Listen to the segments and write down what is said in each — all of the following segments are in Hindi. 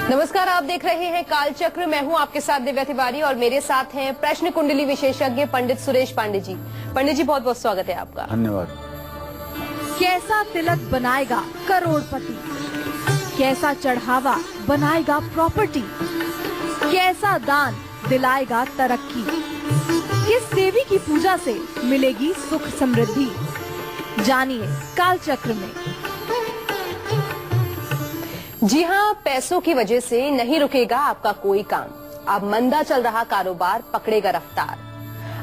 नमस्कार, आप देख रहे हैं कालचक्र। मैं हूं आपके साथ दिव्या तिवारी और मेरे साथ हैं प्रश्न कुंडली विशेषज्ञ पंडित सुरेश पांडे जी। पंडित जी, बहुत बहुत स्वागत है आपका। धन्यवाद। कैसा तिलक बनाएगा करोड़पति, कैसा चढ़ावा बनाएगा प्रॉपर्टी, कैसा दान दिलाएगा तरक्की, किस देवी की पूजा से मिलेगी सुख समृद्धि, जानिए कालचक्र में। जी हाँ, पैसों की वजह से नहीं रुकेगा आपका कोई काम। अब मंदा चल रहा कारोबार पकड़ेगा रफ्तार।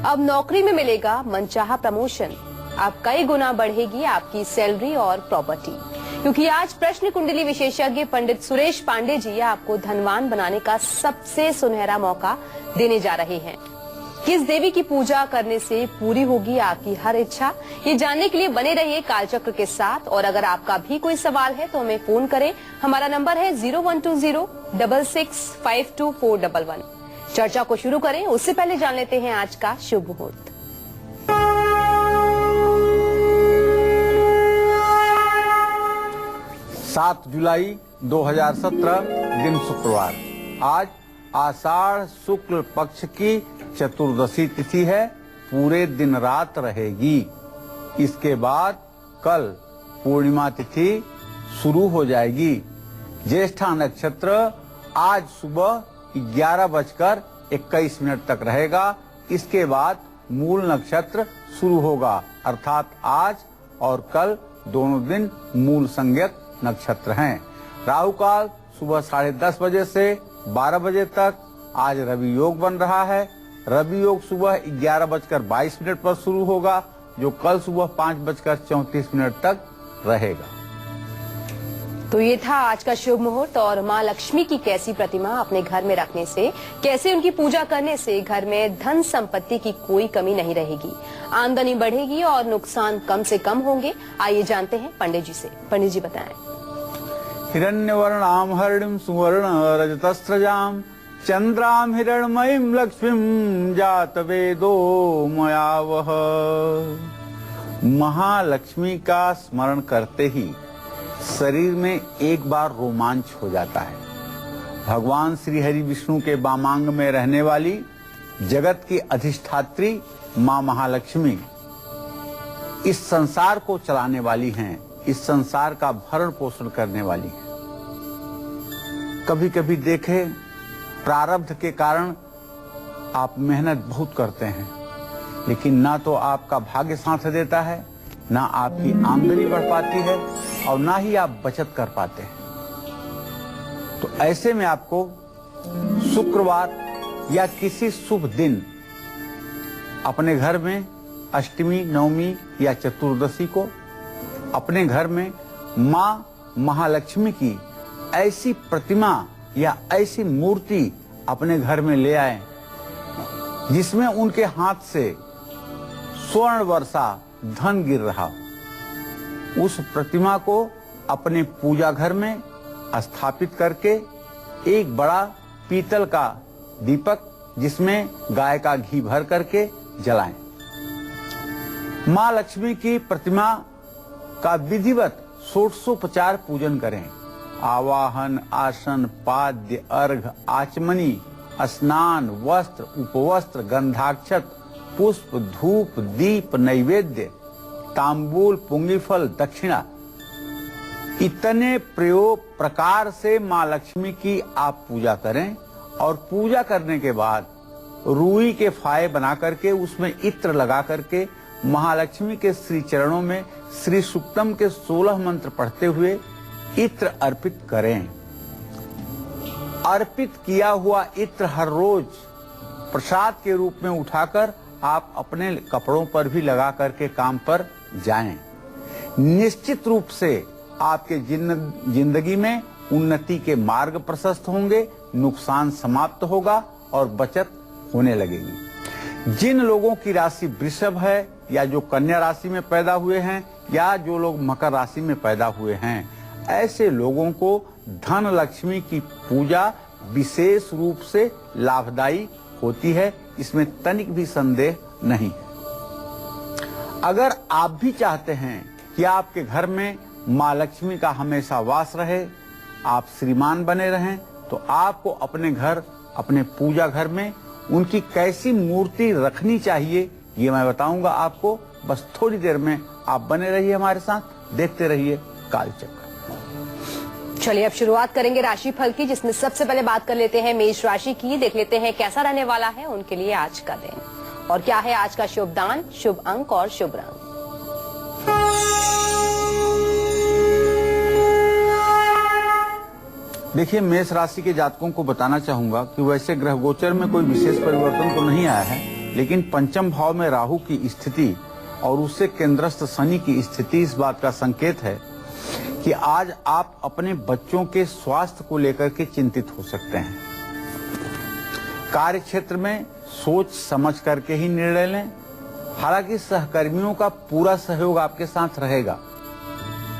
अब नौकरी में मिलेगा मनचाहा प्रमोशन। अब कई गुना बढ़ेगी आपकी सैलरी और प्रॉपर्टी, क्योंकि आज प्रश्न कुंडली विशेषज्ञ पंडित सुरेश पांडे जी आपको धनवान बनाने का सबसे सुनहरा मौका देने जा रहे हैं। किस देवी की पूजा करने से पूरी होगी आपकी हर इच्छा, ये जानने के लिए बने रहिए कालचक्र के साथ। और अगर आपका भी कोई सवाल है तो हमें फोन करें। हमारा नंबर है 012066524111। चर्चा को शुरू करें उससे पहले जान लेते हैं आज का शुभ मुहूर्त। सात जुलाई 2017 दिन शुक्रवार। आज आषाढ़ शुक्ल पक्ष की चतुर्दशी तिथि है। पूरे दिन रात रहेगी। इसके बाद कल पूर्णिमा तिथि शुरू हो जाएगी। ज्येष्ठा नक्षत्र आज सुबह 11:21 तक रहेगा। इसके बाद मूल नक्षत्र शुरू होगा, अर्थात आज और कल दोनों दिन मूल संज्ञक नक्षत्र हैं। राहु काल सुबह 10:30 बजे से 12 बजे तक। आज रवि योग बन रहा है। रवि योग सुबह 11:22 पर शुरू होगा, जो कल सुबह 5:34 तक रहेगा। तो ये था आज का शुभ मुहूर्त। और माँ लक्ष्मी की कैसी प्रतिमा अपने घर में रखने से, कैसे उनकी पूजा करने से घर में धन संपत्ति की कोई कमी नहीं रहेगी, आमदनी बढ़ेगी और नुकसान कम से कम होंगे। आइए जानते हैं पंडित जी से। पंडित जी बताएं। हिरण्यवर्णाम हरिणीं सुवर्ण रजतस्रजाम चंद्राम हिरण्मयीं लक्ष्मीं जात वेदो मया वह। महालक्ष्मी का स्मरण करते ही शरीर में एक बार रोमांच हो जाता है। भगवान श्री हरि विष्णु के वामांग में रहने वाली जगत की अधिष्ठात्री माँ महालक्ष्मी इस संसार को चलाने वाली हैं, इस संसार का भरण पोषण करने वाली हैं। कभी कभी देखे, प्रारब्ध के कारण आप मेहनत बहुत करते हैं, लेकिन ना तो आपका भाग्य साथ देता है, ना आपकी आमदनी बढ़ पाती है और ना ही आप बचत कर पाते हैं। तो ऐसे में आपको शुक्रवार या किसी शुभ दिन अपने घर में अष्टमी, नवमी या चतुर्दशी को अपने घर में माँ महालक्ष्मी की ऐसी प्रतिमा या ऐसी मूर्ति अपने घर में ले आए जिसमें उनके हाथ से स्वर्ण वर्षा धन गिर रहा। उस प्रतिमा को अपने पूजा घर में स्थापित करके एक बड़ा पीतल का दीपक जिसमें गाय का घी भर करके जलाएं। माँ लक्ष्मी की प्रतिमा का विधिवत षोडशोपचार पूजन करें। आवाहन, आसन, पाद्य, अर्घ, आचमनी, स्नान, वस्त्र, उपवस्त्र, गंधाक्षत, पुष्प, धूप, दीप, नैवेद्य, तांबूल, पुंगीफल, दक्षिणा, इतने प्रकार से माँ लक्ष्मी की आप पूजा करें। और पूजा करने के बाद रुई के फाये बना करके उसमें इत्र लगा करके महालक्ष्मी के श्री चरणों में श्री सूक्तम के 16 मंत्र पढ़ते हुए इत्र अर्पित करें। अर्पित किया हुआ इत्र हर रोज प्रसाद के रूप में उठाकर आप अपने कपड़ों पर भी लगा करके काम पर जाएं। निश्चित रूप से आपके जिंदगी में उन्नति के मार्ग प्रशस्त होंगे, नुकसान समाप्त होगा और बचत होने लगेगी। जिन लोगों की राशि वृषभ है या जो कन्या राशि में पैदा हुए हैं या जो लोग मकर राशि में पैदा हुए हैं, ऐसे लोगों को धन लक्ष्मी की पूजा विशेष रूप से लाभदायी होती है, इसमें तनिक भी संदेह नहीं है। अगर आप भी चाहते हैं कि आपके घर में माँ लक्ष्मी का हमेशा वास रहे, आप श्रीमान बने रहें, तो आपको अपने घर, अपने पूजा घर में उनकी कैसी मूर्ति रखनी चाहिए ये मैं बताऊंगा आपको। बस थोड़ी देर में आप बने रहिए हमारे साथ, देखते रहिए कालचक्र। चलिए अब शुरुआत करेंगे राशिफल की, जिसमें सबसे पहले बात कर लेते हैं मेष राशि की। देख लेते हैं कैसा रहने वाला है उनके लिए आज का दिन, और क्या है आज का शुभ दान, शुभ अंक और शुभ रंग। देखिए, मेष राशि के जातकों को बताना चाहूंगा कि वैसे ग्रह गोचर में कोई विशेष परिवर्तन तो नहीं आया है, लेकिन पंचम भाव में राहु की स्थिति और उससे केंद्रस्थ शनि की स्थिति इस बात का संकेत है कि आज आप अपने बच्चों के स्वास्थ्य को लेकर के चिंतित हो सकते हैं। कार्य क्षेत्र में सोच समझ करके ही निर्णय लें। हालांकि सहकर्मियों का पूरा सहयोग आपके साथ रहेगा,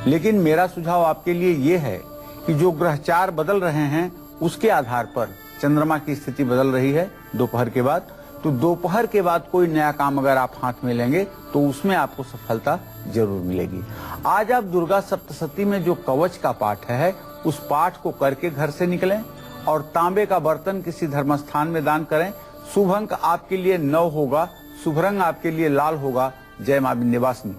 लेकिन मेरा सुझाव आपके लिए ये है कि जो ग्रहचार बदल रहे हैं उसके आधार पर चंद्रमा की स्थिति बदल रही है दोपहर के बाद, तो दोपहर के बाद कोई नया काम अगर आप हाथ में लेंगे तो उसमें आपको सफलता जरूर मिलेगी। आज आप दुर्गा सप्तशती में जो कवच का पाठ है उस पाठ को करके घर से निकलें और तांबे का बर्तन किसी धर्म स्थान में दान करें। शुभ अंक आपके लिए 9 होगा, शुभ रंग आपके लिए लाल होगा। जय मां विंध्यवासिनी।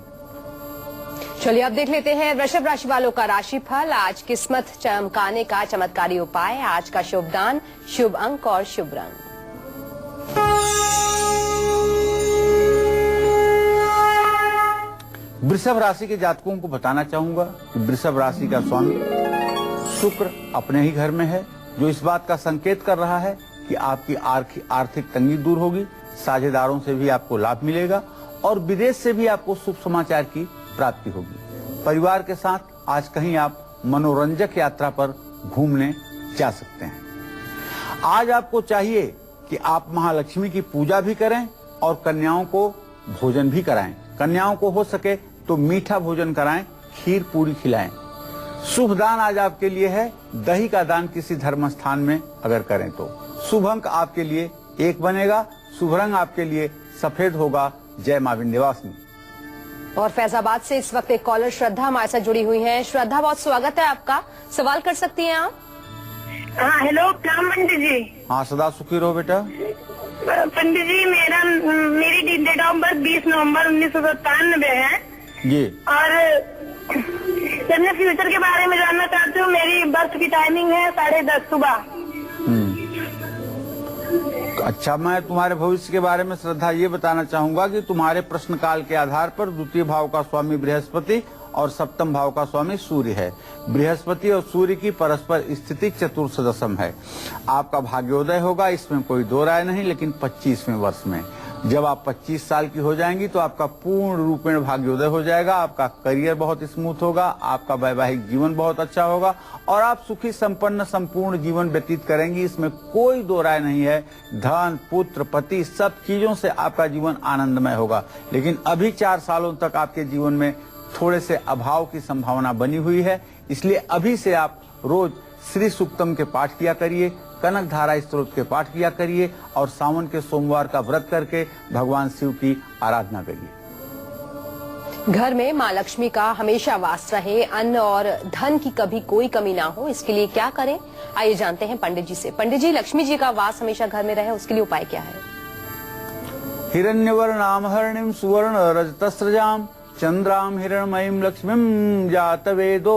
चलिए अब देख लेते हैं वृषभ राशि वालों का राशिफल। आज किस्मत चमकाने का चमत्कारी उपाय, आज का शुभ दान, शुभ अंक और शुभ रंग। वृषभ राशि के जातकों को बताना चाहूंगा कि वृषभ राशि का स्वामी शुक्र अपने ही घर में है, जो इस बात का संकेत कर रहा है कि आपकी आर्थिक तंगी दूर होगी, साझेदारों से भी आपको लाभ मिलेगा और विदेश से भी आपको शुभ समाचार की प्राप्ति होगी। परिवार के साथ आज कहीं आप मनोरंजक यात्रा पर घूमने जा सकते हैं। आज आपको चाहिए कि आप महालक्ष्मी की पूजा भी करें और कन्याओं को भोजन भी कराएं। कन्याओं को हो सके तो मीठा भोजन कराएं, खीर पूरी खिलाएं। शुभ दान आज आपके लिए है दही का दान किसी धर्म स्थान में अगर करें तो। शुभ अंक आपके लिए 1 बनेगा, शुभ रंग आपके लिए सफेद होगा। जय मां विंध्यवासिनी। और फैजाबाद से इस वक्त एक कॉलर श्रद्धा हमारे साथ जुड़ी हुई है। श्रद्धा, बहुत स्वागत है आपका, सवाल कर सकती हैं आप। हाँ, हेलो, प्रणाम पंडित जी। हाँ, सदा सुखी रहो बेटा। पंडित जी, मेरी डेट ऑफ बर्थ 20 नवंबर 1997 है जी। और जब मैं फ्यूचर के बारे में जानना चाहती हूँ, मेरी बर्थ की टाइमिंग है 10:30 सुबह। अच्छा, मैं तुम्हारे भविष्य के बारे में श्रद्धा ये बताना चाहूंगा कि तुम्हारे प्रश्न काल के आधार पर द्वितीय भाव का स्वामी बृहस्पति और सप्तम भाव का स्वामी सूर्य है। बृहस्पति और सूर्य की परस्पर स्थिति चतुर्सदशम है। आपका भाग्योदय होगा, इसमें कोई दो राय नहीं, लेकिन 25वें वर्ष में। जब आप 25 साल की हो जाएंगी तो आपका पूर्ण रूपेण भाग्योदय हो जाएगा। आपका करियर बहुत स्मूथ होगा, आपका वैवाहिक जीवन बहुत अच्छा होगा और आप सुखी संपन्न संपूर्ण जीवन व्यतीत करेंगी, इसमें कोई दो राय नहीं है। धन, पुत्र, पति, सब चीजों से आपका जीवन आनंदमय होगा। लेकिन अभी 4 सालों तक आपके जीवन में थोड़े से अभाव की संभावना बनी हुई है, इसलिए अभी से आप रोज श्री सूक्तम के पाठ किया करिए, कनक धारा स्तोत्र के पाठ किया करिए और सावन के सोमवार का व्रत करके भगवान शिव की आराधना करिए। घर में माँ लक्ष्मी का हमेशा वास रहे, अन्न और धन की कभी कोई कमी ना हो, इसके लिए क्या करें, आइए जानते हैं पंडित जी से। पंडित जी, लक्ष्मी जी का वास हमेशा घर में रहे, उसके लिए उपाय क्या है? हिरण्यवर्णाम हरणिम सुवर्ण रजतस्रजाम चंद्राम हिरणमयीम लक्ष्मीम जातवेदो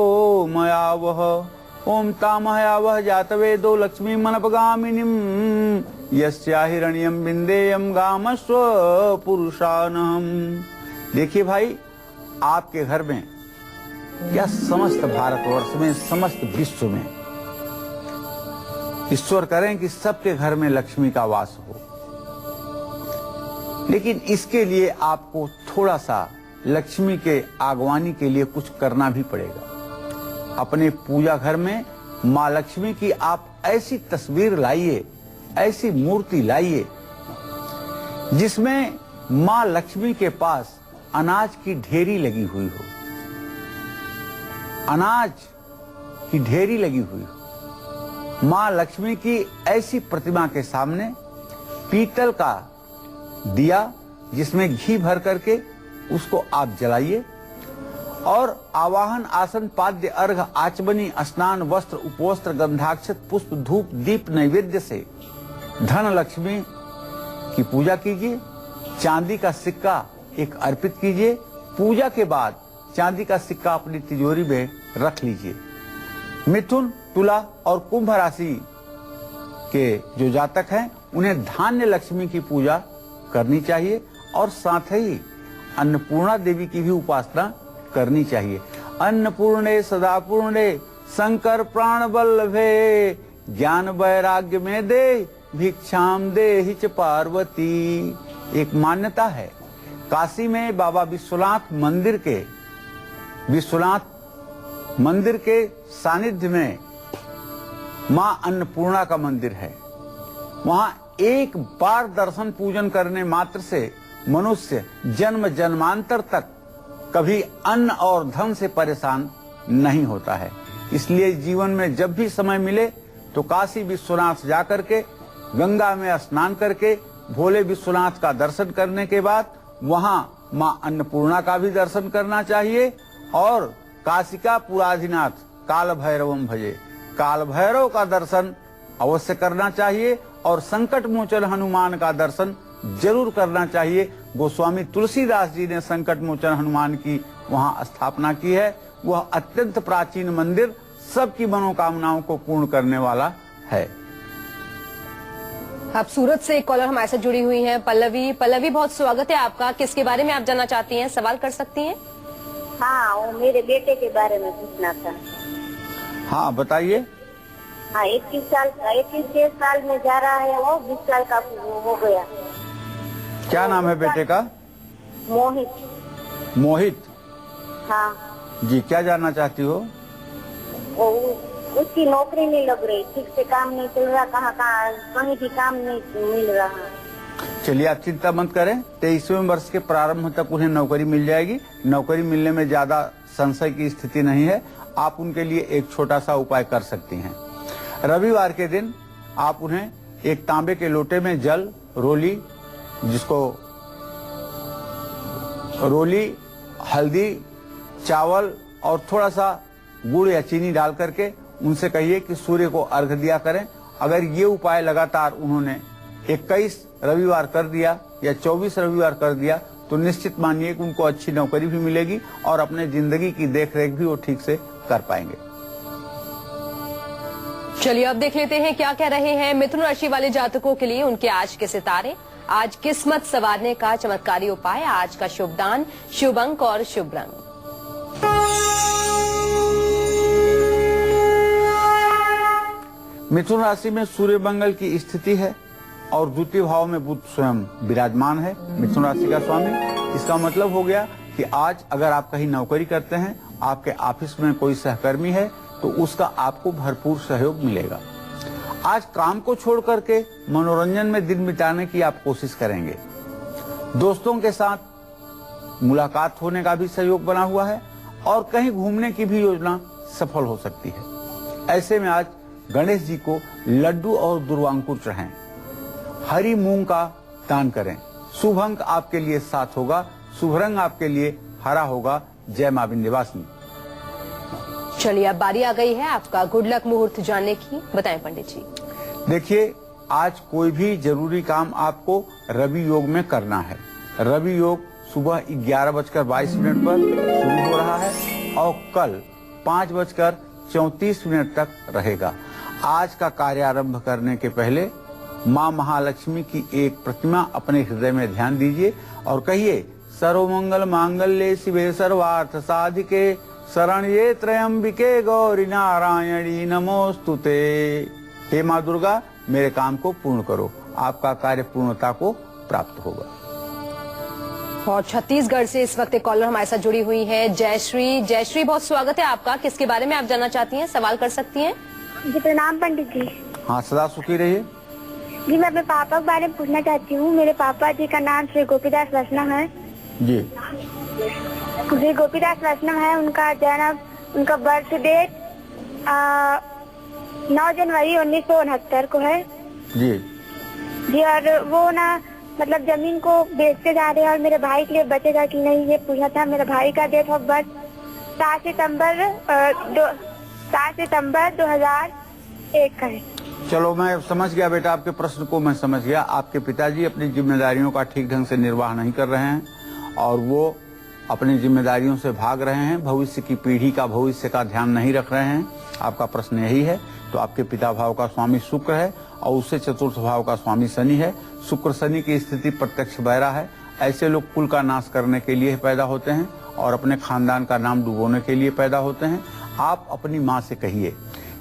मयावह। ओम तामहयावह जातवेदो लक्ष्मी मनपगामिनीम यस्या हिरण्यम बिंदेयम गामस्व पुरुषानहम। देखिए भाई, आपके घर में या समस्त भारतवर्ष में, समस्त विश्व में ईश्वर करें कि सबके घर में लक्ष्मी का वास हो। लेकिन इसके लिए आपको थोड़ा सा लक्ष्मी के आगवानी के लिए कुछ करना भी पड़ेगा। अपने पूजा घर में माँ लक्ष्मी की आप ऐसी तस्वीर लाइए, ऐसी मूर्ति लाइए जिसमें माँ लक्ष्मी के पास अनाज की ढेरी लगी हुई हो, अनाज की ढेरी लगी हुई हो। माँ लक्ष्मी की ऐसी प्रतिमा के सामने पीतल का दिया जिसमें घी भर करके उसको आप जलाइए और आवाहन, आसन, पाद्य, अर्घ, आचमनी, स्नान, वस्त्र, उपवस्त्र, गंधाक्षत, पुष्प, धूप, दीप, नैवेद्य से धन लक्ष्मी की पूजा कीजिए। चांदी का सिक्का एक अर्पित कीजिए। पूजा के बाद चांदी का सिक्का अपनी तिजोरी में रख लीजिए। मिथुन, तुला और कुंभ राशि के जो जातक हैं उन्हें धान्य लक्ष्मी की पूजा करनी चाहिए और साथ ही अन्नपूर्णा देवी की भी उपासना करनी चाहिए। अन्नपूर्णे सदा पूर्णे शंकर प्राण वल्लभे ज्ञान वैराग्य में दे भिक्षाम देहि च पार्वती। एक मान्यता है, काशी में बाबा विश्वनाथ मंदिर के सानिध्य में मां अन्नपूर्णा का मंदिर है। वहां एक बार दर्शन पूजन करने मात्र से मनुष्य जन्म जन्मांतर तक कभी अन्न और धन से परेशान नहीं होता है। इसलिए जीवन में जब भी समय मिले तो काशी विश्वनाथ जाकर के गंगा में स्नान करके भोले विश्वनाथ का दर्शन करने के बाद वहां मां अन्नपूर्णा का भी दर्शन करना चाहिए। और काशिका पुराधिनाथ काल भैरवम भजे, काल भैरव का दर्शन अवश्य करना चाहिए और संकट मोचन हनुमान का दर्शन जरूर करना चाहिए। गोस्वामी तुलसीदास जी ने संकट मोचन हनुमान की वहां स्थापना की है। वह अत्यंत प्राचीन मंदिर सबकी मनोकामनाओं को पूर्ण करने वाला है। अब सूरत से एक कॉलर हमारे साथ जुड़ी हुई हैं, पल्लवी। पल्लवी, बहुत स्वागत है आपका। किसके बारे में आप जानना चाहती हैं, सवाल कर सकती हैं? हाँ, वो मेरे बेटे के बारे में पूछना था। हाँ बताइए। हाँ, 21 साल में जा रहा है, वो 20 साल का हो गया। क्या नाम है बेटे का? मोहित। मोहित हाँ जी, क्या जानना चाहती हो? वो उसकी नौकरी नहीं लग रही, ठीक से काम नहीं चल रहा, कहीं भी काम नहीं मिल रहा। चलिए आप चिंता मत करें, 23वें वर्ष के प्रारंभ तक उन्हें नौकरी मिल जाएगी। नौकरी मिलने में ज्यादा संशय की स्थिति नहीं है। आप उनके लिए एक छोटा सा उपाय कर सकती हैं। रविवार के दिन आप उन्हें एक तांबे के लोटे में जल, रोली, जिसको रोली, हल्दी, चावल और थोड़ा सा गुड़ या चीनी डाल करके उनसे कहिए कि सूर्य को अर्घ दिया करें। अगर ये उपाय लगातार उन्होंने 21 रविवार कर दिया या 24 रविवार कर दिया तो निश्चित मानिए कि उनको अच्छी नौकरी भी मिलेगी और अपने जिंदगी की देखरेख भी वो ठीक से कर पाएंगे। चलिए अब देख लेते हैं क्या कह रहे हैं मिथुन राशि वाले जातकों के लिए उनके आज के सितारे। आज किस्मत संवारने का चमत्कारी उपाय, आज का शुभ दान, शुभ अंक और शुभ रंग। मिथुन राशि में सूर्य मंगल की स्थिति है और द्वितीय भाव में बुध स्वयं विराजमान है, मिथुन राशि का स्वामी। इसका मतलब हो गया कि आज अगर आप कहीं नौकरी करते हैं, आपके ऑफिस में कोई सहकर्मी है तो उसका आपको भरपूर सहयोग मिलेगा। आज काम को छोड़ करके मनोरंजन में दिन बिताने की आप कोशिश करेंगे। दोस्तों के साथ मुलाकात होने का भी सहयोग बना हुआ है और कहीं घूमने की भी योजना सफल हो सकती है। ऐसे में आज गणेश जी को लड्डू और दुर्वांकुर चढ़ाएं, हरी मूंग का दान करें। शुभ अंक आपके लिए 7 होगा, शुभ रंग आपके लिए हरा होगा। जय मां विंध्यवासिनी। चलिए अब बारी आ गई है आपका गुड लक मुहूर्त जानने की, बताएं पंडित जी। देखिए, आज कोई भी जरूरी काम आपको रवि योग में करना है। रवि योग सुबह 11:22 पर शुरू हो रहा है और कल 5:34 तक रहेगा। आज का कार्य आरंभ करने के पहले मां महालक्ष्मी की एक प्रतिमा अपने हृदय में ध्यान दीजिए और कहिए, सर्वमंगल मांगल्ये शिवे सर्वार्थ साधिके शरण्ये त्र्यंबिके गौरी नारायणी नमोस्तुते। हे मां दुर्गा, मेरे काम को पूर्ण करो। आपका कार्य पूर्णता को प्राप्त होगा। और छत्तीसगढ़ से इस वक्त एक कॉलर हमारे साथ जुड़ी हुई है, जयश्री। जयश्री, बहुत स्वागत है आपका। किसके बारे में आप जानना चाहती हैं, सवाल कर सकती हैं? जी प्रणाम पंडित जी। हाँ, सदा सुखी रहिए। जी, मैं अपने पापा के बारे में पूछना चाहती हूँ। मेरे पापा जी का नाम श्री गोपीदास वैष्णव है। जी, श्री गोपीदास वैष्णव है। उनका जन्म, उनका बर्थ डेट 9 जनवरी 1969 को है। जी जी, और वो ना मतलब जमीन को बेचते जा रहे हैं और मेरे भाई के लिए बचेगा कि नहीं ये पूछा था। मेरे भाई का डेट ऑफ बर्थ 7 सितंबर 2001 का है। चलो, मैं समझ गया बेटा, आपके प्रश्न को मैं समझ गया। आपके पिताजी अपनी जिम्मेदारियों का ठीक ढंग से निर्वाह नहीं कर रहे हैं और वो अपनी जिम्मेदारियों से भाग रहे हैं, भविष्य की पीढ़ी का, भविष्य का ध्यान नहीं रख रहे हैं। आपका प्रश्न यही है। तो आपके पिता भाव का स्वामी शुक्र है और उससे चतुर्थ भाव का स्वामी शनि है। शुक्र शनि की स्थिति प्रत्यक्ष बैरा है। ऐसे लोग कुल का नाश करने के लिए पैदा होते हैं और अपने खानदान का नाम डुबोने के लिए पैदा होते हैं। आप अपनी माँ से कहिए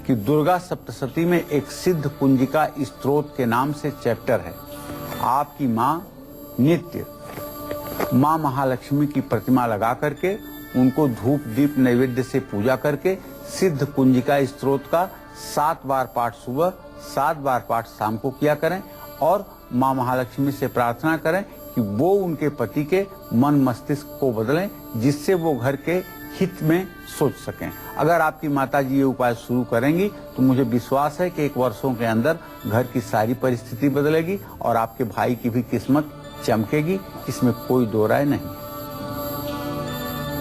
कि दुर्गा सप्तशती में एक सिद्ध कुंजिका स्त्रोत के नाम से चैप्टर है। आपकी माँ नित्य माँ महालक्ष्मी की प्रतिमा लगा करके उनको धूप दीप नैवेद्य से पूजा करके सिद्ध कुंजिका स्त्रोत का 7 बार पाठ सुबह, 7 बार पाठ शाम को किया करें और माँ महालक्ष्मी से प्रार्थना करें कि वो उनके पति के मन मस्तिष्क को बदलें, जिससे वो घर के हित में सोच सकें। अगर आपकी माताजी ये उपाय शुरू करेंगी तो मुझे विश्वास है कि 1 वर्षों के अंदर घर की सारी परिस्थिति बदलेगी और आपके भाई की भी किस्मत चमकेगी। इसमें कोई दो राय नहीं।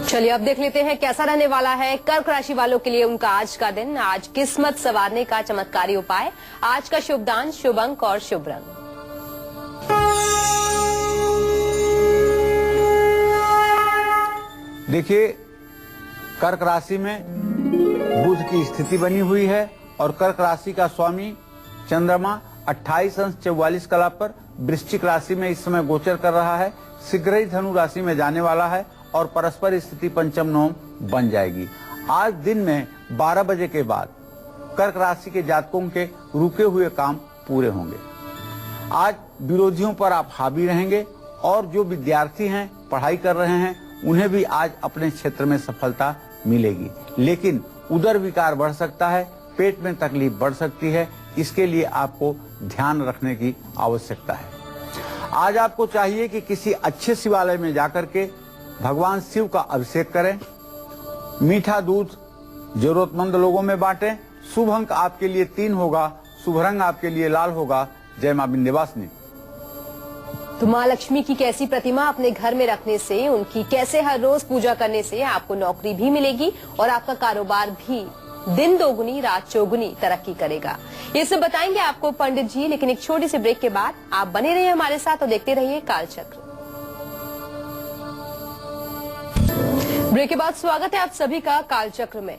चलिए अब देख लेते हैं कैसा रहने वाला है कर्क राशि वालों के लिए उनका आज का दिन। आज किस्मत संवारने का चमत्कारी उपाय, आज का शुभ दान, शुभ अंक और शुभ रंग। देखिए, कर्क राशि में बुध की स्थिति बनी हुई है और कर्क राशि का स्वामी चंद्रमा 28 अंश 44 कला पर वृश्चिक राशि में इस समय गोचर कर रहा है। शीघ्र ही धनु राशि में जाने वाला है और परस्पर स्थिति पंचम नवम बन जाएगी। आज दिन में 12 बजे के बाद कर्क राशि के जातकों के रुके हुए काम पूरे होंगे। आज विरोधियों पर आप हावी रहेंगे और जो विद्यार्थी हैं, पढ़ाई कर रहे हैं, उन्हें भी आज अपने क्षेत्र में सफलता मिलेगी। लेकिन उदर विकार बढ़ सकता है, पेट में तकलीफ बढ़ सकती है। इसके लिए आपको ध्यान रखने की आवश्यकता है। आज आपको चाहिए कि किसी अच्छे शिवालय में जाकर के भगवान शिव का अभिषेक करें, मीठा दूध जरूरतमंद लोगों में बांटें। शुभ अंक आपके लिए 3 होगा, शुभ रंग आपके लिए लाल होगा। जय मां विंध्यवासिनी। तो माँ लक्ष्मी की कैसी प्रतिमा अपने घर में रखने से, उनकी कैसे हर रोज पूजा करने से आपको नौकरी भी मिलेगी और आपका कारोबार भी दिन दोगुनी रात चौगुनी तरक्की करेगा, ये सब बताएंगे आपको पंडित जी। लेकिन एक छोटी सी ब्रेक के बाद आप बने रहिए हमारे साथ और देखते रहिए कालचक्र। ब्रेक के बाद स्वागत है आप सभी का कालचक्र में।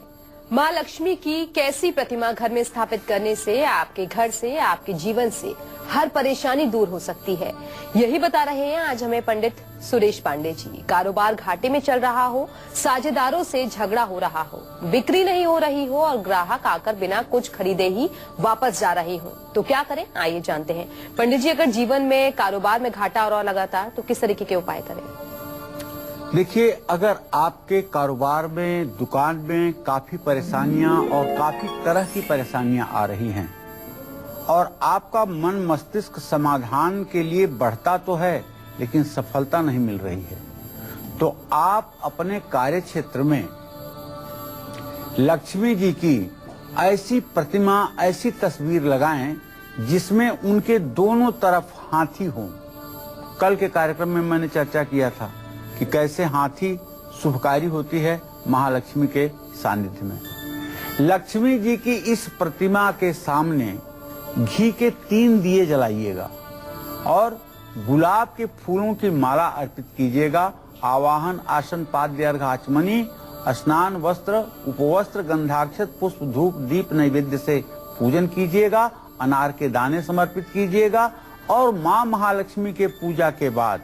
माँ लक्ष्मी की कैसी प्रतिमा घर में स्थापित करने से आपके घर से, आपके जीवन से हर परेशानी दूर हो सकती है, यही बता रहे हैं आज हमें पंडित सुरेश पांडे जी। कारोबार घाटे में चल रहा हो, साझेदारों से झगड़ा हो रहा हो, बिक्री नहीं हो रही हो और ग्राहक आकर बिना कुछ खरीदे ही वापस जा रहे हो, तो क्या करें, आइए जानते हैं। पंडित जी, अगर जीवन में कारोबार में घाटा हो रहा लगातार तो किस तरीके के उपाय करें? देखिए, अगर आपके कारोबार में, दुकान में काफी परेशानियां और काफी तरह की परेशानियां आ रही हैं और आपका मन मस्तिष्क समाधान के लिए बढ़ता तो है लेकिन सफलता नहीं मिल रही है, तो आप अपने कार्य क्षेत्र में लक्ष्मी जी की ऐसी प्रतिमा, ऐसी तस्वीर लगाएं जिसमें उनके दोनों तरफ हाथी हों। कल के कार्यक्रम में मैंने चर्चा किया था कि कैसे हाथी शुभकारी होती है महालक्ष्मी के सानिध्य में। लक्ष्मी जी की इस प्रतिमा के सामने घी के 3 दिए जलाइएगा और गुलाब के फूलों की माला अर्पित कीजिएगा। आवाहन, आसन, पाद्य, अर्घ, आचमनी, स्नान, वस्त्र, उपवस्त्र, गंधाक्षत, पुष्प, धूप, दीप नैवेद्य से पूजन कीजिएगा। अनार के दाने समर्पित कीजिएगा और माँ महालक्ष्मी के पूजा के बाद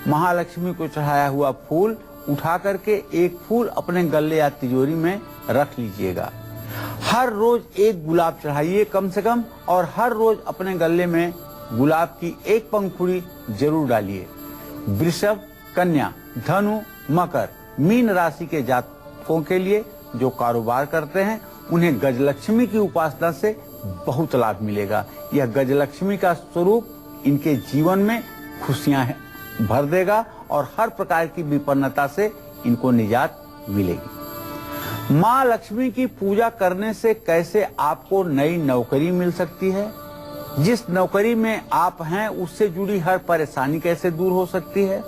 महालक्ष्मी को चढ़ाया हुआ फूल उठा करके एक फूल अपने गले या तिजोरी में रख लीजिएगा। हर रोज एक गुलाब चढ़ाइए कम से कम और हर रोज अपने गले में गुलाब की एक पंखुड़ी जरूर डालिए। वृषभ, कन्या, धनु, मकर, मीन राशि के जातकों के लिए जो कारोबार करते हैं उन्हें गजलक्ष्मी की उपासना से बहुत लाभ मिलेगा। यह गजलक्ष्मी का स्वरूप इनके जीवन में खुशियां भर देगा और हर प्रकार की विपन्नता से इनको निजात मिलेगी। माँ लक्ष्मी की पूजा करने से कैसे आपको नई नौकरी मिल सकती है, जिस नौकरी में आप हैं उससे जुड़ी हर परेशानी कैसे दूर हो सकती है,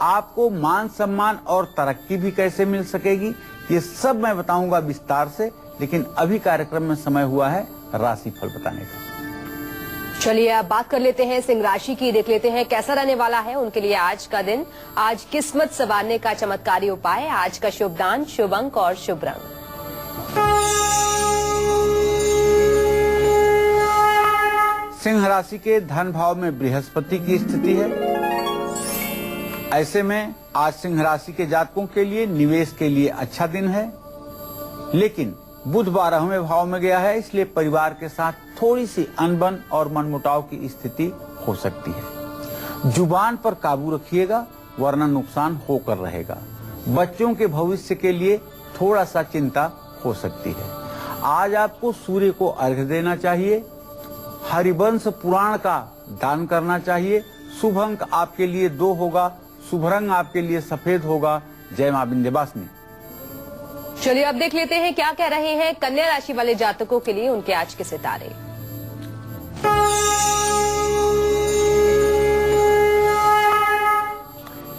आपको मान सम्मान और तरक्की भी कैसे मिल सकेगी, ये सब मैं बताऊंगा विस्तार से, लेकिन अभी कार्यक्रम में समय हुआ है राशिफल बताने का। चलिए अब बात कर लेते हैं सिंह राशि की, देख लेते हैं कैसा रहने वाला है उनके लिए आज का दिन। आज किस्मत संवारने का चमत्कारी उपाय, आज का शुभ दान, शुभ अंक और शुभ रंग। सिंह राशि के धन भाव में बृहस्पति की स्थिति है। ऐसे में आज सिंह राशि के जातकों के लिए निवेश के लिए अच्छा दिन है, लेकिन बुध 12वें भाव में गया है, इसलिए परिवार के साथ थोड़ी सी अनबन और मनमुटाव की स्थिति हो सकती है। जुबान पर काबू रखिएगा वरना नुकसान होकर रहेगा। बच्चों के भविष्य के लिए थोड़ा सा चिंता हो सकती है। आज आपको सूर्य को अर्घ्य देना चाहिए, हरिवंश पुराण का दान करना चाहिए। शुभ अंक आपके लिए 2 होगा, शुभ रंग आपके लिए सफेद होगा। जय मां विंध्यवासिनी। चलिए अब देख लेते हैं क्या कह रहे हैं कन्या राशि वाले जातकों के लिए उनके आज के सितारे।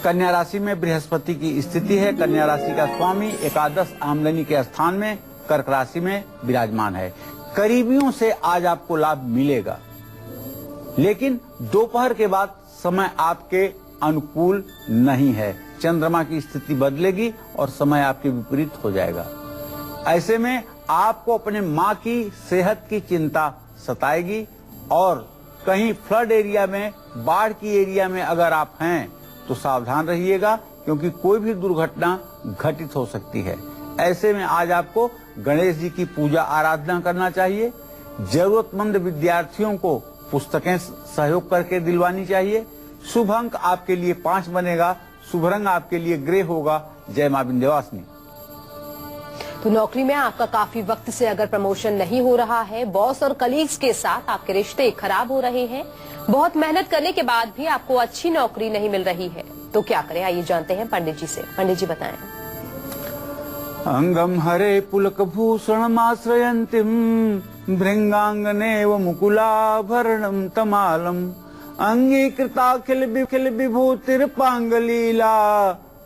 कन्या राशि में बृहस्पति की स्थिति है। कन्या राशि का स्वामी एकादश आमदनी के स्थान में कर्क राशि में विराजमान है। करीबियों से आज आपको लाभ मिलेगा, लेकिन दोपहर के बाद समय आपके अनुकूल नहीं है। चंद्रमा की स्थिति बदलेगी और समय आपके विपरीत हो जाएगा। ऐसे में आपको अपने माँ की सेहत की चिंता सताएगी और कहीं फ्लड एरिया में, बाढ़ की एरिया में अगर आप हैं तो सावधान रहिएगा, क्योंकि कोई भी दुर्घटना घटित हो सकती है। ऐसे में आज आपको गणेश जी की पूजा आराधना करना चाहिए। जरूरतमंद विद्यार्थियों को पुस्तकें सहयोग करके दिलवानी चाहिए। शुभ अंक आपके लिए 5 बनेगा, शुभ रंग आपके लिए ग्रे होगा। जय मां विंध्यवासिनी। तो नौकरी में आपका काफी वक्त से अगर प्रमोशन नहीं हो रहा है, बॉस और कलीग्स के साथ आपके रिश्ते खराब हो रहे हैं, बहुत मेहनत करने के बाद भी आपको अच्छी नौकरी नहीं मिल रही है, तो क्या करें, आइए जानते हैं पंडित जी से। पंडित जी बताएं। अंगम हरे पुलक भूषणमाश्रयन्तीं भृंगांगनेव मुकुलाभरणं तमालम अंगीकृताखिल विभूतिर्पांगलीला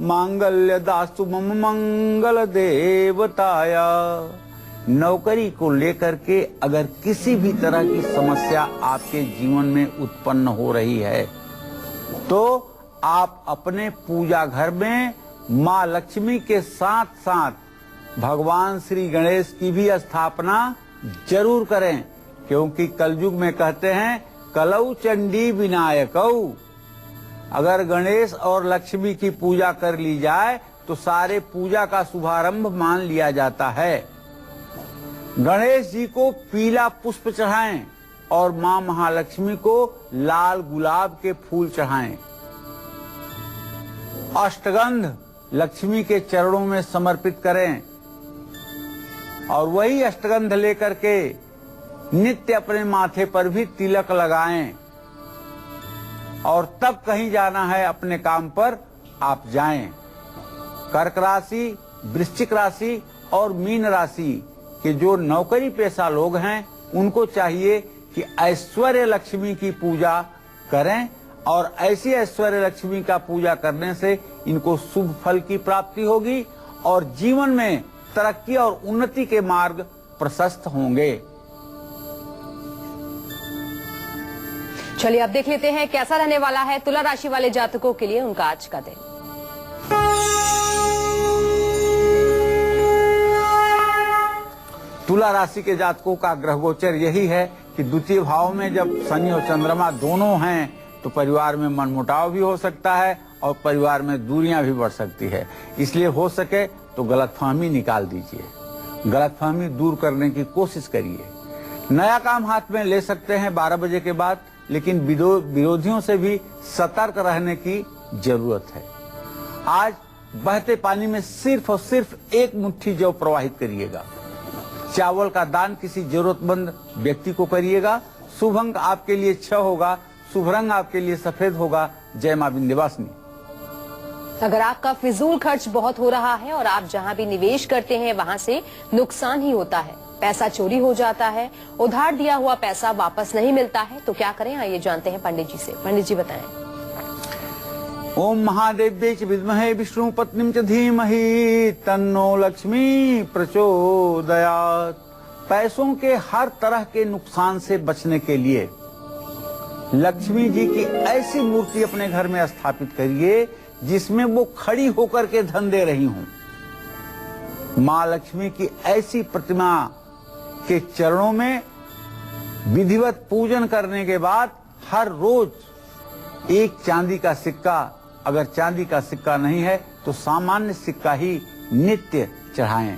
मांगल्य दास्तु मम मंगल देवताया। नौकरी को लेकर के अगर किसी भी तरह की समस्या आपके जीवन में उत्पन्न हो रही है, तो आप अपने पूजा घर में माँ लक्ष्मी के साथ साथ भगवान श्री गणेश की भी स्थापना जरूर करें, क्योंकि कलयुग में कहते हैं कलौ चंडी विनायकौ। अगर गणेश और लक्ष्मी की पूजा कर ली जाए तो सारे पूजा का शुभारंभ मान लिया जाता है। गणेश जी को पीला पुष्प चढ़ाएं और मां महालक्ष्मी को लाल गुलाब के फूल चढ़ाएं। अष्टगंध लक्ष्मी के चरणों में समर्पित करें और वही अष्टगंध लेकर के नित्य अपने माथे पर भी तिलक लगाएं और तब कहीं जाना है अपने काम पर आप जाएं। कर्क राशि, वृश्चिक राशि और मीन राशि के जो नौकरी पेशा लोग हैं, उनको चाहिए कि ऐश्वर्य लक्ष्मी की पूजा करें और ऐसी ऐश्वर्य लक्ष्मी का पूजा करने से इनको शुभ फल की प्राप्ति होगी और जीवन में तरक्की और उन्नति के मार्ग प्रशस्त होंगे। चलिए अब देख लेते हैं कैसा रहने वाला है तुला राशि वाले जातकों के लिए उनका आज का दिन। तुला राशि के जातकों का ग्रह गोचर यही है कि द्वितीय भाव में जब शनि और चंद्रमा दोनों हैं तो परिवार में मनमुटाव भी हो सकता है और परिवार में दूरियां भी बढ़ सकती है। इसलिए हो सके तो गलतफहमी निकाल दीजिए, गलतफहमी दूर करने की कोशिश करिए। नया काम हाथ में ले सकते हैं 12 बजे के बाद, लेकिन विरोधियों से भी सतर्क रहने की जरूरत है। आज बहते पानी में सिर्फ और सिर्फ 1 मुट्ठी जौ प्रवाहित करिएगा। चावल का दान किसी जरूरतमंद व्यक्ति को करिएगा। शुभ अंक आपके लिए 6 होगा, शुभ रंग आपके लिए सफेद होगा। जय मां विंध्यवासिनी। अगर आपका फिजूल खर्च बहुत हो रहा है और आप जहां भी निवेश करते हैं वहां से नुकसान ही होता है, पैसा चोरी हो जाता है, उधार दिया हुआ पैसा वापस नहीं मिलता है, तो क्या करें, आइए जानते हैं पंडित जी से। पंडित जी बताएं। ओम महादेव्यै च विद्महे विष्णु पत्नीं च धीमहि तन्नो लक्ष्मी प्रचोदयात्। पैसों के हर तरह के नुकसान से बचने के लिए लक्ष्मी जी की ऐसी मूर्ति अपने घर में स्थापित करिए जिसमें वो खड़ी होकर के धन दे रही हूं। माँ लक्ष्मी की ऐसी प्रतिमा के चरणों में विधिवत पूजन करने के बाद हर रोज एक चांदी का सिक्का, अगर चांदी का सिक्का नहीं है तो सामान्य सिक्का ही नित्य चढ़ाएं।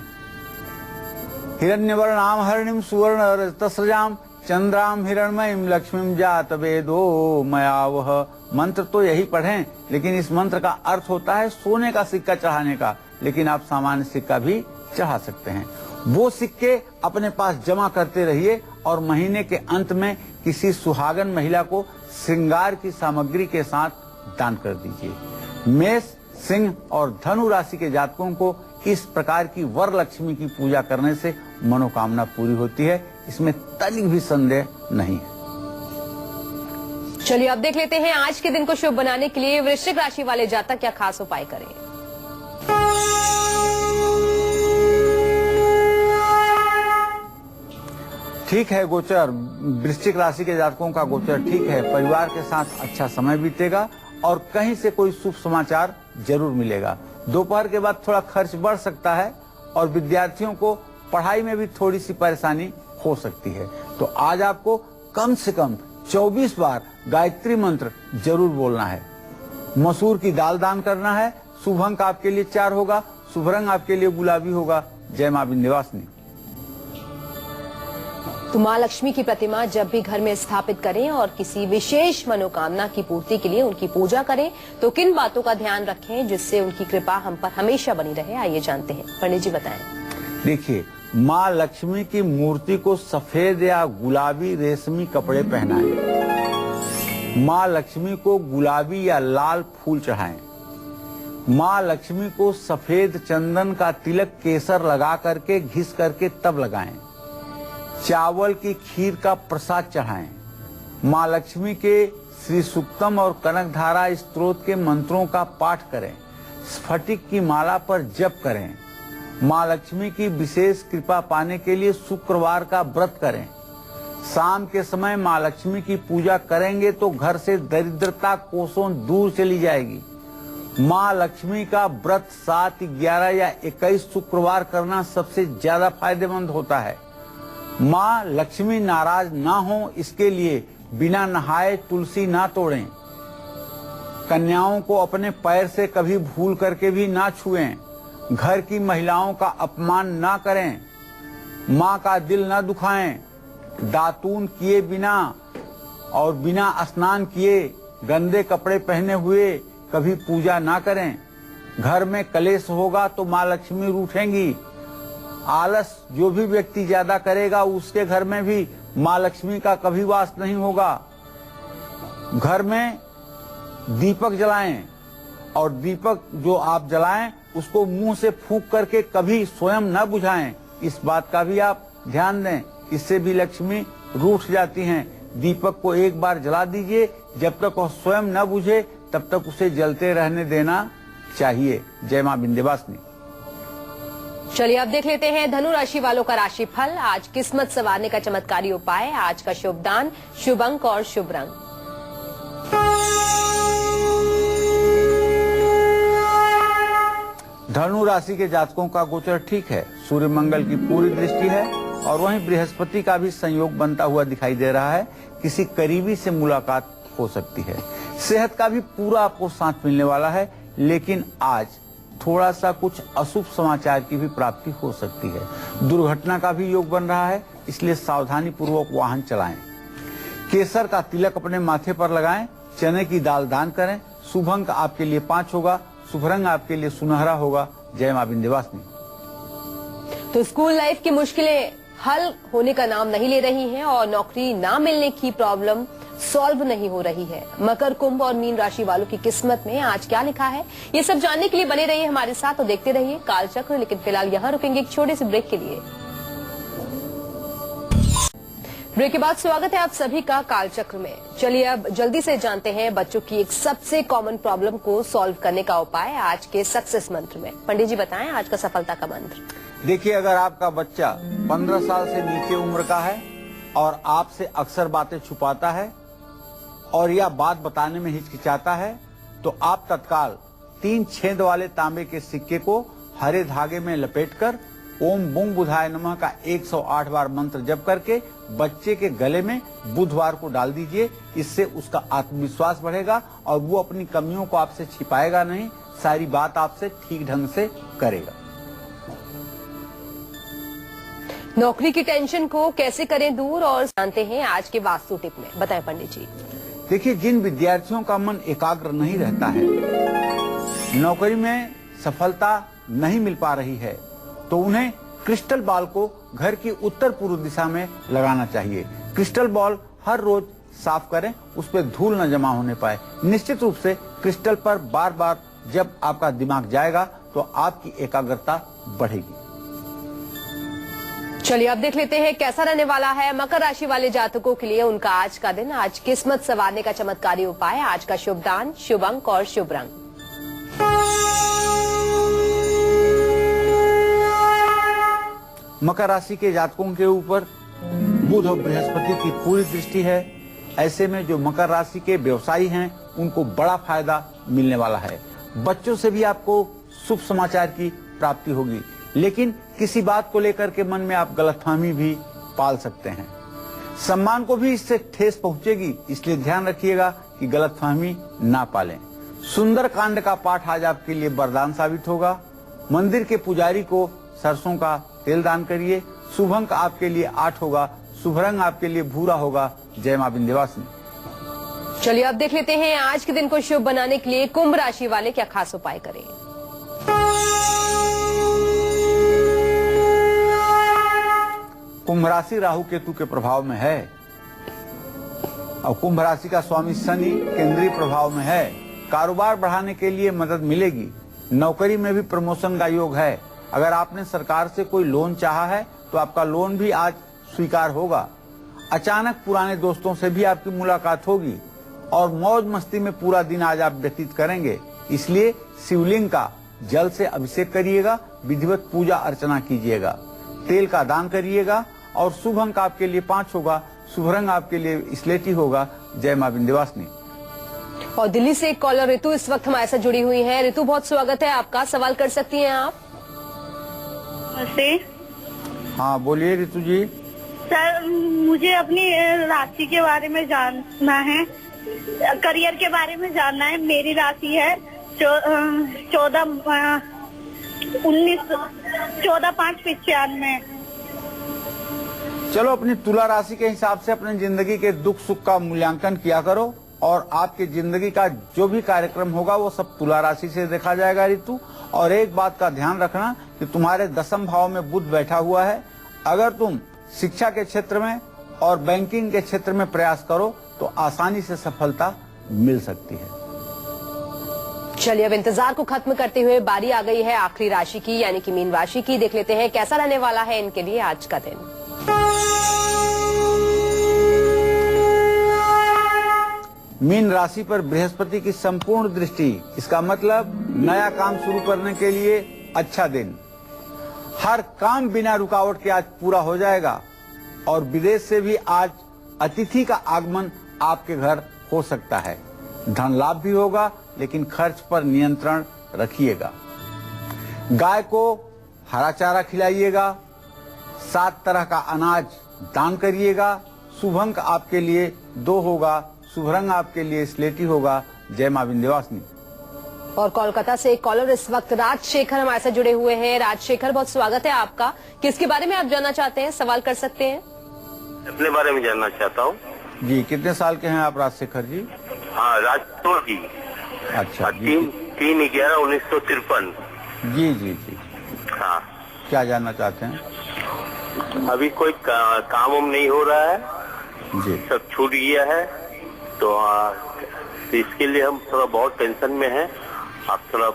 हिरण्यवर्णाम हरिणीम सुवर्ण रजतस्रजाम चंद्राम हिरण्मयीम लक्ष्मीम जात वेदो मया वह। मंत्र तो यही पढ़ें, लेकिन इस मंत्र का अर्थ होता है सोने का सिक्का चढ़ाने का, लेकिन आप सामान्य सिक्का भी चढ़ा सकते हैं। वो सिक्के अपने पास जमा करते रहिए और महीने के अंत में किसी सुहागन महिला को श्रृंगार की सामग्री के साथ दान कर दीजिए। मेष, सिंह और धनु राशि के जातकों को इस प्रकार की वर लक्ष्मी की पूजा करने से मनोकामना पूरी होती है, इसमें तनिक भी संदेह नहीं है। चलिए अब देख लेते हैं आज के दिन को शुभ बनाने के लिए वृश्चिक राशि वाले जातक क्या खास उपाय करें। ठीक है गोचर, वृश्चिक राशि के जातकों का गोचर ठीक है। परिवार के साथ अच्छा समय बीतेगा और कहीं से कोई शुभ समाचार जरूर मिलेगा। दोपहर के बाद थोड़ा खर्च बढ़ सकता है और विद्यार्थियों को पढ़ाई में भी थोड़ी सी परेशानी हो सकती है। तो आज आपको कम से कम 24 बार गायत्री मंत्र जरूर बोलना है। मसूर की दाल दान करना है। शुभ अंक आपके लिए 4 होगा। शुभ रंग आपके लिए गुलाबी होगा। जय मां विंध्यवासिनी। तो माँ लक्ष्मी की प्रतिमा जब भी घर में स्थापित करें और किसी विशेष मनोकामना की पूर्ति के लिए उनकी पूजा करें तो किन बातों का ध्यान रखें जिससे उनकी कृपा हम पर हमेशा बनी रहे, आइए जानते हैं। पंडित जी बताएं। देखिए, माँ लक्ष्मी की मूर्ति को सफेद या गुलाबी रेशमी कपड़े पहनाएं। माँ लक्ष्मी को गुलाबी या लाल फूल चढ़ाएं। माँ लक्ष्मी को सफेद चंदन का तिलक केसर लगा करके घिस करके तब लगाएं। चावल की खीर का प्रसाद चढ़ाएं। माँ लक्ष्मी के श्री सुक्तम और कनकधारा स्तोत्र के मंत्रों का पाठ करें। स्फटिक की माला पर जप करें। माँ लक्ष्मी की विशेष कृपा पाने के लिए शुक्रवार का व्रत करें। शाम के समय माँ लक्ष्मी की पूजा करेंगे तो घर से दरिद्रता कोसों दूर चली जाएगी। माँ लक्ष्मी का व्रत 7, 11 या 21 शुक्रवार करना सबसे ज्यादा फायदेमंद होता है। माँ लक्ष्मी नाराज ना हो इसके लिए बिना नहाए तुलसी ना तोड़ें। कन्याओं को अपने पैर से कभी भूल करके भी ना छुएं। घर की महिलाओं का अपमान ना करें। माँ का दिल ना दुखाएं। दातून किए बिना और बिना स्नान किए गंदे कपड़े पहने हुए कभी पूजा ना करें। घर में कलेश होगा तो माँ लक्ष्मी रूठेंगी। आलस जो भी व्यक्ति ज्यादा करेगा उसके घर में भी माँ लक्ष्मी का कभी वास नहीं होगा। घर में दीपक जलाएं और दीपक जो आप जलाएं उसको मुंह से फूंक करके कभी स्वयं न बुझाएं। इस बात का भी आप ध्यान दें, इससे भी लक्ष्मी रूठ जाती हैं। दीपक को एक बार जला दीजिए, जब तक वह स्वयं न बुझे तब तक उसे जलते रहने देना चाहिए। जय मां विंध्यवासिनी। चलिए अब देख लेते हैं धनु राशि वालों का राशि फल। आज किस्मत संवारने का चमत्कारी उपाय, आज का शुभ दान, शुभ अंक और शुभ रंग। धनु राशि के जातकों का गोचर ठीक है। सूर्य मंगल की पूरी दृष्टि है और वहीं बृहस्पति का भी संयोग बनता हुआ दिखाई दे रहा है। किसी करीबी से मुलाकात हो सकती है। सेहत का भी पूरा आपको साथ मिलने वाला है, लेकिन आज थोड़ा सा कुछ अशुभ समाचार की भी प्राप्ति हो सकती है। दुर्घटना का भी योग बन रहा है, इसलिए सावधानी पूर्वक वाहन चलाएं। केसर का तिलक अपने माथे पर लगाएं। चने की दाल दान करें। शुभ अंक आपके लिए 5 होगा। शुभ रंग आपके लिए सुनहरा होगा। जय मां विंध्यवासिनी। तो स्कूल लाइफ की मुश्किलें हल होने का नाम नहीं ले रही हैं और नौकरी ना मिलने की प्रॉब्लम सॉल्व नहीं हो रही है। मकर, कुंभ और मीन राशि वालों की किस्मत में आज क्या लिखा है, ये सब जानने के लिए बने रहिए हमारे साथ और देखते रहिए कालचक्र। लेकिन फिलहाल यहाँ रुकेंगे एक छोटे से ब्रेक के लिए। ब्रेक के बाद स्वागत है आप सभी का कालचक्र में। चलिए अब जल्दी से जानते हैं बच्चों की एक सबसे कॉमन प्रॉब्लम को सॉल्व करने का उपाय आज के सक्सेस मंत्र में। पंडित जी बताएं आज का सफलता का मंत्र। देखिए, अगर आपका बच्चा 15 साल से नीचे उम्र का है और आपसे अक्सर बातें छुपाता है और या बात बताने में हिचकिचाता है, तो आप तत्काल 3 छेद वाले तांबे के सिक्के को हरे धागे में लपेटकर ओम बुंग बुधाय नमः का 108 बार मंत्र जप करके बच्चे के गले में बुधवार को डाल दीजिए। इससे उसका आत्मविश्वास बढ़ेगा और वो अपनी कमियों को आपसे छिपाएगा नहीं, सारी बात आपसे ठीक ढंग से करेगा। नौकरी की टेंशन को कैसे करें दूर और जानते हैं आज के वास्तु टिप में। बताएं पंडित जी। देखिए, जिन विद्यार्थियों का मन एकाग्र नहीं रहता है, नौकरी में सफलता नहीं मिल पा रही है, तो उन्हें क्रिस्टल बॉल को घर की उत्तर पूर्व दिशा में लगाना चाहिए। क्रिस्टल बॉल हर रोज साफ करें, उस पर धूल न जमा होने पाए। निश्चित रूप से क्रिस्टल पर बार बार जब आपका दिमाग जाएगा तो आपकी एकाग्रता बढ़ेगी। चलिए अब देख लेते हैं कैसा रहने वाला है मकर राशि वाले जातकों के लिए उनका आज का दिन। आज किस्मत संवारने का चमत्कारी उपाय, आज का शुभ दान, शुभ अंक और शुभ रंग। मकर राशि के जातकों के ऊपर बुध और बृहस्पति की पूरी दृष्टि है। ऐसे में जो मकर राशि के व्यवसायी हैं उनको बड़ा फायदा मिलने वाला है। बच्चों से भी आपको शुभ समाचार की प्राप्ति होगी, लेकिन किसी बात को लेकर के मन में आप गलतफहमी भी पाल सकते हैं। सम्मान को भी इससे ठेस पहुंचेगी, इसलिए ध्यान रखिएगा कि गलतफहमी ना पालें। सुंदर कांड का पाठ आज आपके लिए वरदान साबित होगा। मंदिर के पुजारी को सरसों का तेल दान करिए। शुभ अंक आपके लिए 8 होगा, शुभ रंग आपके लिए भूरा होगा। जय मां विंध्यवासिनी। चलिए अब देख लेते हैं आज के दिन को शुभ बनाने के लिए कुंभ राशि वाले क्या खास उपाय करें। कुंभ राशि राहु केतु के प्रभाव में है और कुंभ राशि का स्वामी शनि केंद्रीय प्रभाव में है। कारोबार बढ़ाने के लिए मदद मिलेगी। नौकरी में भी प्रमोशन का योग है। अगर आपने सरकार से कोई लोन चाहा है तो आपका लोन भी आज स्वीकार होगा। अचानक पुराने दोस्तों से भी आपकी मुलाकात होगी और मौज मस्ती में पूरा दिन आज आप व्यतीत करेंगे। इसलिए शिवलिंग का जल से अभिषेक करिएगा, विधिवत पूजा अर्चना कीजिएगा, तेल का दान करिएगा और शुभ अंक आपके लिए 5 होगा, शुभ रंग आपके लिए स्लेटी होगा। जय मां विंध्यवासिनी। और दिल्ली से एक कॉलर ऋतु इस वक्त हमारे साथ जुड़ी हुई है। ऋतु बहुत स्वागत है आपका, सवाल कर सकती हैं आप। नमस्ते हाँ बोलिए ऋतु जी। सर, मुझे अपनी राशि के बारे में जानना है, करियर के बारे में जानना है। मेरी राशि है 14/5/95। चलो अपनी तुला राशि के हिसाब से अपनी जिंदगी के दुख सुख का मूल्यांकन किया करो और आपकी जिंदगी का जो भी कार्यक्रम होगा वो सब तुला राशि से देखा जाएगा ऋतु। और एक बात का ध्यान रखना कि तुम्हारे 10वें भाव में बुध बैठा हुआ है। अगर तुम शिक्षा के क्षेत्र में और बैंकिंग के क्षेत्र में प्रयास करो तो आसानी से सफलता मिल सकती है। चलिए अब इंतजार को खत्म करते हुए बारी आ गई है आखिरी राशि की, यानी कि मीन राशि की। देख लेते हैं कैसा रहने वाला है इनके लिए आज का दिन। मीन राशि पर बृहस्पति की संपूर्ण दृष्टि, इसका मतलब नया काम शुरू करने के लिए अच्छा दिन। हर काम बिना रुकावट के आज पूरा हो जाएगा और विदेश से भी आज अतिथि का आगमन आपके घर हो सकता है। धन लाभ भी होगा, लेकिन खर्च पर नियंत्रण रखिएगा। गाय को हरा चारा खिलाइएगा, 7 तरह का अनाज दान करिएगा। शुभ अंक आपके लिए 2 होगा, शुभ रंग आपके लिए स्लेटी होगा। जय मां विंध्यवासिनी। और कोलकाता से एक कॉलर इस वक्त राजशेखर हमारे साथ जुड़े हुए हैं। राजशेखर बहुत स्वागत है आपका, किसके बारे में आप जानना चाहते हैं, सवाल कर सकते हैं। अपने बारे में जानना चाहता हूँ जी। कितने साल के हैं आप राजशेखर जी? हाँ, राजपुर जी। अच्छा जी। 3/11/1953। जी जी जी। हाँ, क्या जानना चाहते हैं? अभी कोई काम वाम नहीं हो रहा है जी। सब छूट गया है, तो इसके लिए हम थोड़ा बहुत टेंशन में हैं। आप थोड़ा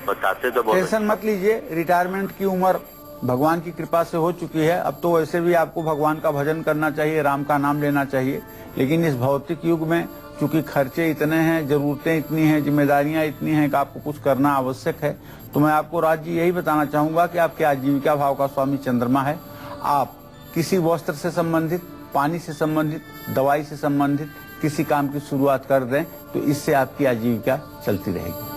बताते तो बहुत टेंशन मत लीजिए, रिटायरमेंट की उम्र भगवान की कृपा से हो चुकी है। अब तो वैसे भी आपको भगवान का भजन करना चाहिए, राम का नाम लेना चाहिए, लेकिन इस भौतिक युग में चूंकि खर्चे इतने हैं, जरूरतें इतनी हैं, जिम्मेदारियां इतनी हैं कि आपको कुछ करना आवश्यक है, तो मैं आपको राज जी यही बताना चाहूंगा कि आपके आजीविका भाव का स्वामी चंद्रमा है। आप किसी वस्त्र से संबंधित, पानी से संबंधित, दवाई से संबंधित किसी काम की शुरुआत कर दें तो इससे आपकी आजीविका चलती रहेगी।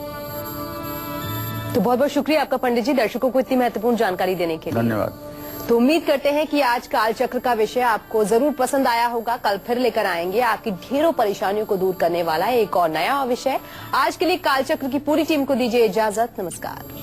तो बहुत बहुत शुक्रिया आपका पंडित जी, दर्शकों को इतनी महत्वपूर्ण जानकारी देने के लिए। धन्यवाद। तो उम्मीद करते हैं कि आज काल चक्र का विषय आपको जरूर पसंद आया होगा। कल फिर लेकर आएंगे आपकी ढेरों परेशानियों को दूर करने वाला एक और नया विषय। आज के लिए काल चक्र की पूरी टीम को दीजिए इजाजत। नमस्कार।